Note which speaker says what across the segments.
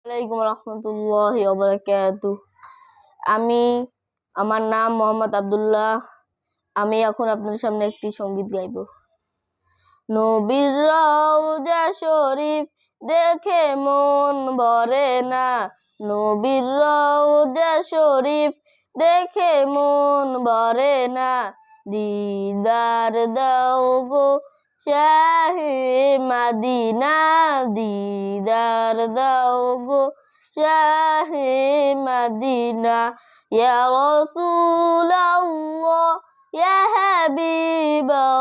Speaker 1: আলাইকুম রহমতুল্লাহি ওয়া বারাকাতুহু। আমার নাম মোহাম্মদ আব্দুল্লাহ। আমি এখন আপনাদের সামনে একটি সঙ্গীত গাইব। নবীর রওজা শরীফ দেখে মন ভরে না, নবীর রওজা শরীফ দেখে মন ভরে না, দিদার দাও গো শাহে মদিনা, দিদার দাও গো শাহে মদিনা। ইয়া রাসূলুল্লাহ ইয়া হাবিবাল্লাহ,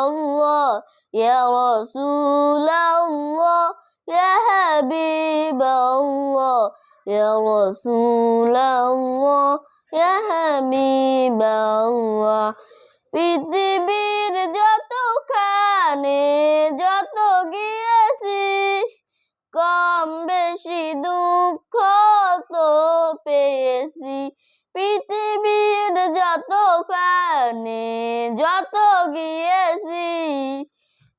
Speaker 1: ইয়া রাসূলুল্লাহ ইয়া হাবিবাল্লাহ, ইয়া রাসূলুল্লাহ ইয়া হাবিবাল্লাহ। পৃথিবীর যতখানে যত গিয়েছি, কম বেশি দুঃখ তো পেয়েছি। পৃথিবীর যতখানে যত গিয়েছি,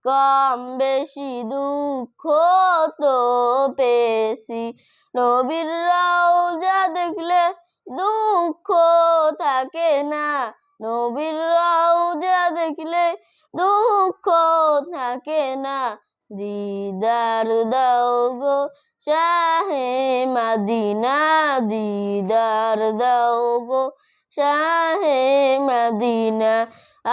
Speaker 1: কম বেশি দুঃখ তো পেয়েছি। নবীর রওজা দেখলে দুঃখ থাকে না, নবীর রওজা দেখলে দুঃখ থাকে না, দিদার দাও গো শাহে মদিনা, দিদার দাও গো শাহে মদিনা।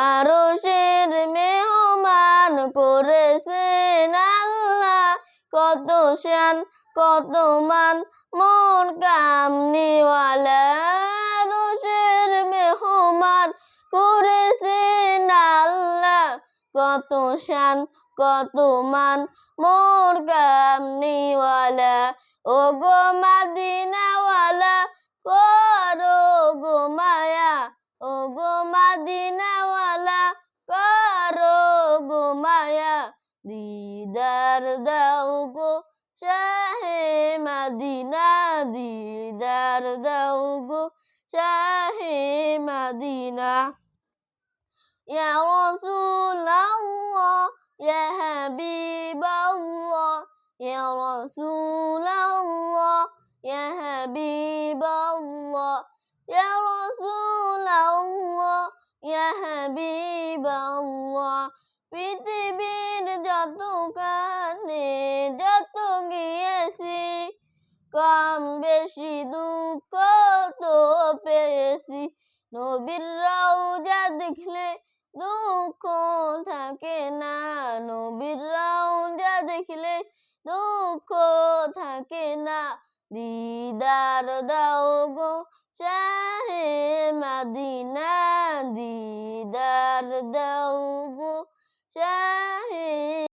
Speaker 1: আরশের মেহমান করেছেন আল্লাহ, কত শান কত মান মন কামনিওয়ালা। আরশের মেহমান করেছেন আল্লাহ, কত শান কত মান মন কামনিওয়ালা। ও গো মদিনাওয়ালা করো গো মায়া, ও গো মদিনাওয়ালা করো গো মায়া, দিদার দাও গো শাহে মদিনা, দিদার দাও গো শাহে মদিনা। ইয়া রাসূলুল্লাহ ইয়া হাবিবাল্লাহ, ইয়া রাসূলুল্লাহ ইয়া হাবিবাল্লাহ, ইয়া রাসূলুল্লাহ ইয়া হাবিবাল্লাহ। পৃথিবীর যতখানে যত গিয়েছি, কম বেশি দুঃখ তো পেয়েছি। নবীর রওজা দেখলে দুঃখ থাকে না, নবীর রওজা দেখলে দুঃখ থাকে না, দিদার দাও গো শাহে মদিনা, দিদার দাও গো শাহে